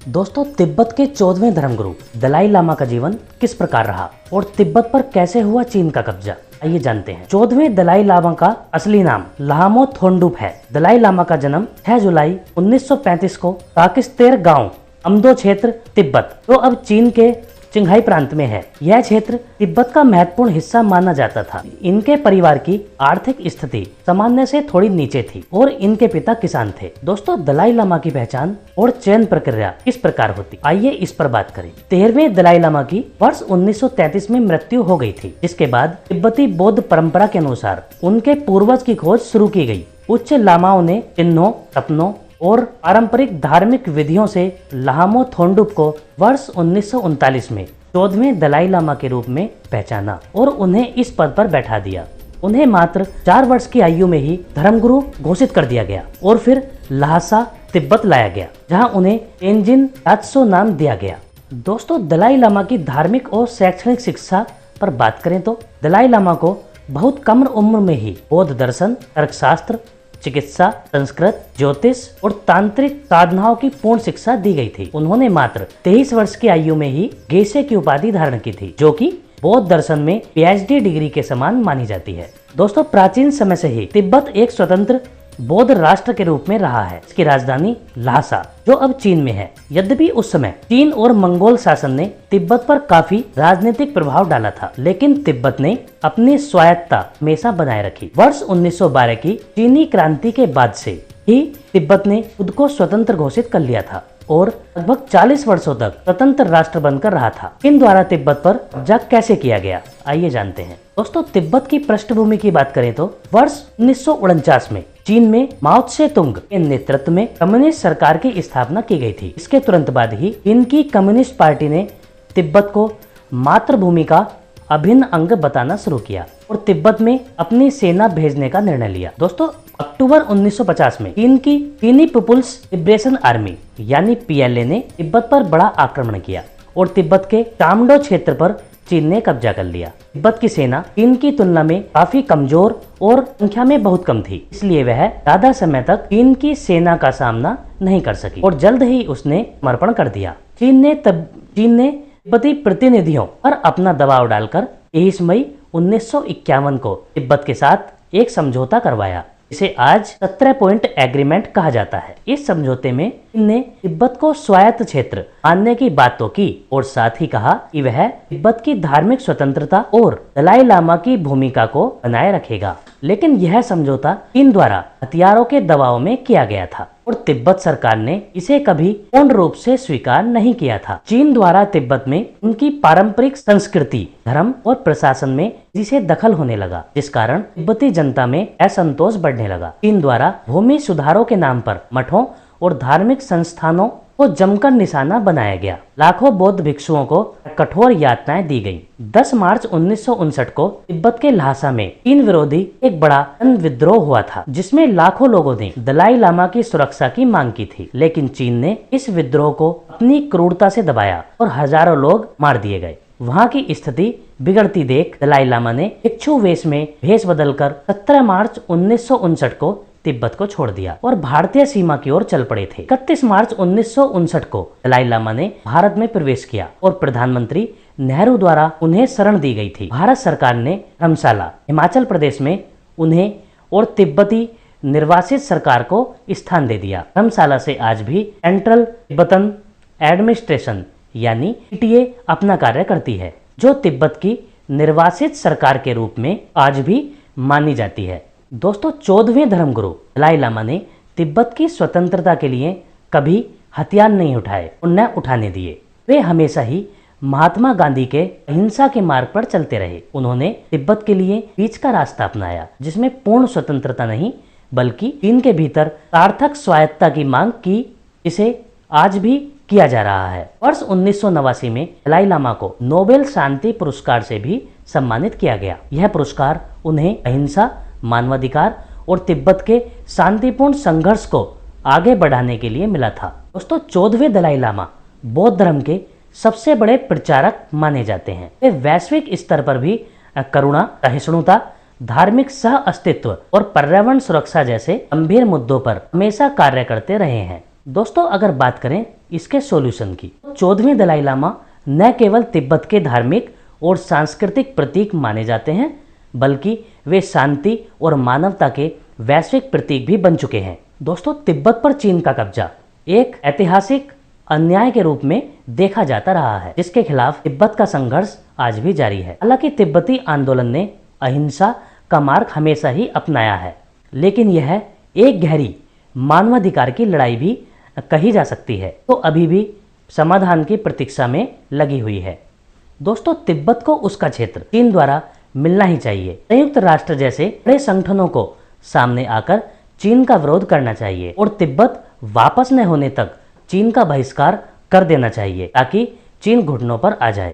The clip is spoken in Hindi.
दोस्तों, तिब्बत के 14वें धर्मगुरु दलाई लामा का जीवन किस प्रकार रहा और तिब्बत पर कैसे हुआ चीन का कब्जा, आइए जानते हैं। 14वें दलाई लामा का असली नाम लामो थोंडुप है। दलाई लामा का जन्म 6 जुलाई 1935 को काकिस्तेर गांव, अम्दो क्षेत्र, तिब्बत, जो अब चीन के चिंघाई प्रांत में है। यह क्षेत्र तिब्बत का महत्वपूर्ण हिस्सा माना जाता था। इनके परिवार की आर्थिक स्थिति सामान्य से थोड़ी नीचे थी और इनके पिता किसान थे। दोस्तों, दलाई लामा की पहचान और चयन प्रक्रिया किस प्रकार होती, आइए इस पर बात करें। 13वें दलाई लामा की वर्ष 1933 में मृत्यु हो गई थी। इसके बाद तिब्बती बौद्ध परंपरा के अनुसार उनके पूर्वज की खोज शुरू की गई। उच्च लामाओं ने चिन्हों, सपनों और पारंपरिक धार्मिक विधियों से लामो थोंडुप को वर्ष 1939 में 14वें दलाई लामा के रूप में पहचाना और उन्हें इस पद पर बैठा दिया। उन्हें मात्र 4 वर्ष की आयु में ही धर्मगुरु घोषित कर दिया गया और फिर ल्हासा, तिब्बत लाया गया, जहां उन्हें तेंजिन तात्सो नाम दिया गया। दोस्तों, दलाई लामा की धार्मिक और शैक्षणिक शिक्षा पर बात करें तो दलाई लामा को बहुत कम उम्र में ही बौद्ध दर्शन, तर्कशास्त्र, चिकित्सा, संस्कृत, ज्योतिष और तांत्रिक साधनाओं की पूर्ण शिक्षा दी गई थी। उन्होंने मात्र 23 वर्ष की आयु में ही गेसे की उपाधि धारण की थी, जो कि बौद्ध दर्शन में पीएचडी डिग्री के समान मानी जाती है। दोस्तों, प्राचीन समय से ही तिब्बत एक स्वतंत्र बौद्ध राष्ट्र के रूप में रहा है। इसकी राजधानी ल्हासा, जो अब चीन में है। यद्यपि उस समय चीन और मंगोल शासन ने तिब्बत पर काफी राजनीतिक प्रभाव डाला था, लेकिन तिब्बत ने अपनी स्वायत्तता हमेशा बनाए रखी। वर्ष 1912 की चीनी क्रांति के बाद से ही तिब्बत ने खुद को स्वतंत्र घोषित कर लिया था और लगभग 40 वर्षों तक स्वतंत्र राष्ट्र बनकर रहा था। चीन द्वारा तिब्बत पर कब्जा कैसे किया गया, आइए जानते हैं। दोस्तों, तिब्बत की पृष्ठभूमि की बात करें तो वर्ष 1949 में चीन में माओ त्से तुंग के नेतृत्व में कम्युनिस्ट सरकार की स्थापना की गई थी। इसके तुरंत बाद ही चीन की कम्युनिस्ट पार्टी ने तिब्बत को मातृभूमि का अभिन्न अंग बताना शुरू किया और तिब्बत में अपनी सेना भेजने का निर्णय लिया। दोस्तों, अक्टूबर 1950 में चीन की चीनी पीपुल्स लिबरेशन आर्मी यानी पीएलए ने तिब्बत पर बड़ा आक्रमण किया और तिब्बत के चामडो क्षेत्र पर चीन ने कब्जा कर लिया। तिब्बत की सेना चीन की तुलना में काफी कमजोर और संख्या में बहुत कम थी, इसलिए वह ज्यादा समय तक चीन की सेना का सामना नहीं कर सकी और जल्द ही उसने समर्पण कर दिया। चीन ने तिब्बती प्रतिनिधियों पर अपना दबाव डालकर 23 मई 1951 को तिब्बत के साथ एक समझौता करवाया, इसे आज 17 पॉइंट एग्रीमेंट कहा जाता है। इस समझौते में चीन ने तिब्बत को स्वायत्त क्षेत्र मानने की बात तो की और साथ ही कहा कि वह तिब्बत की धार्मिक स्वतंत्रता और दलाई लामा की भूमिका को बनाए रखेगा। लेकिन यह समझौता चीन द्वारा हथियारों के दबाव में किया गया था और तिब्बत सरकार ने इसे कभी पूर्ण रूप से स्वीकार नहीं किया था। चीन द्वारा तिब्बत में उनकी पारंपरिक संस्कृति, धर्म और प्रशासन में जिसे दखल होने लगा, जिस कारण तिब्बती जनता में असंतोष बढ़ने लगा। चीन द्वारा भूमि सुधारों के नाम पर मठों और धार्मिक संस्थानों को जमकर निशाना बनाया गया। लाखों बौद्ध भिक्षुओं को कठोर यातनाएं दी गईं। 10 मार्च 1959 को तिब्बत के ल्हासा में चीन विरोधी एक बड़ा विद्रोह हुआ था, जिसमें लाखों लोगों ने दलाई लामा की सुरक्षा की मांग की थी। लेकिन चीन ने इस विद्रोह को अपनी क्रूरता से दबाया और हजारों लोग मार दिए गए। वहां की स्थिति बिगड़ती देख दलाई लामा ने भिक्षु वेश में भेष बदलकर 17 मार्च 1959 को तिब्बत को छोड़ दिया और भारतीय सीमा की ओर चल पड़े थे। 31 मार्च 1959 को दलाई लामा ने भारत में प्रवेश किया और प्रधानमंत्री नेहरू द्वारा उन्हें शरण दी गई थी। भारत सरकार ने धर्मशाला, हिमाचल प्रदेश में उन्हें और तिब्बती निर्वासित सरकार को स्थान दे दिया। धर्मशाला से आज भी सेंट्रल तिब्बतन एडमिनिस्ट्रेशन यानी PTA अपना कार्य करती है, जो तिब्बत की निर्वासित सरकार के रूप में आज भी मानी जाती है। दोस्तों, 14वें धर्मगुरु दलाई लामा ने तिब्बत की स्वतंत्रता के लिए कभी हथियार नहीं उठाए और न उठाने दिए। वे हमेशा ही महात्मा गांधी के अहिंसा के मार्ग पर चलते रहे। उन्होंने तिब्बत के लिए बीच का रास्ता अपनाया, जिसमें पूर्ण स्वतंत्रता नहीं बल्कि चीन के भीतर सार्थक स्वायत्तता की मांग की, जिसे आज भी किया जा रहा है। वर्ष 1989 में दलाई लामा को नोबेल शांति पुरस्कार से भी सम्मानित किया गया। यह पुरस्कार उन्हें अहिंसा, मानवाधिकार और तिब्बत के शांतिपूर्ण संघर्ष को आगे बढ़ाने के लिए मिला था। दोस्तों, 14वें दलाई लामा बौद्ध धर्म के सबसे बड़े प्रचारक माने जाते हैं। वे वैश्विक स्तर पर भी करुणा, सहिष्णुता, धार्मिक सह अस्तित्व और पर्यावरण सुरक्षा जैसे गंभीर मुद्दों पर हमेशा कार्य करते रहे हैं। दोस्तों अगर बात करें इसके सॉल्यूशन की, 14वें दलाई लामा न केवल तिब्बत के धार्मिक और सांस्कृतिक प्रतीक माने जाते हैं, बल्कि वे शांति और मानवता के वैश्विक प्रतीक भी बन चुके हैं। दोस्तों तिब्बत पर चीन का कब्जा एक ऐतिहासिक अन्याय के रूप में देखा जाता रहा है, जिसके खिलाफ तिब्बत का संघर्ष आज भी जारी है। हालांकि तिब्बती आंदोलन ने अहिंसा का मार्ग हमेशा ही अपनाया है, लेकिन यह एक गहरी मानवाधिकार की लड़ाई भी कही जा सकती है, तो अभी भी समाधान की प्रतीक्षा में लगी हुई है। दोस्तों तिब्बत को उसका क्षेत्र चीन द्वारा मिलना ही चाहिए। संयुक्त राष्ट्र जैसे बड़े संगठनों को सामने आकर चीन का विरोध करना चाहिए और तिब्बत वापस न होने तक चीन का बहिष्कार कर देना चाहिए, ताकि चीन घुटनों पर आ जाए।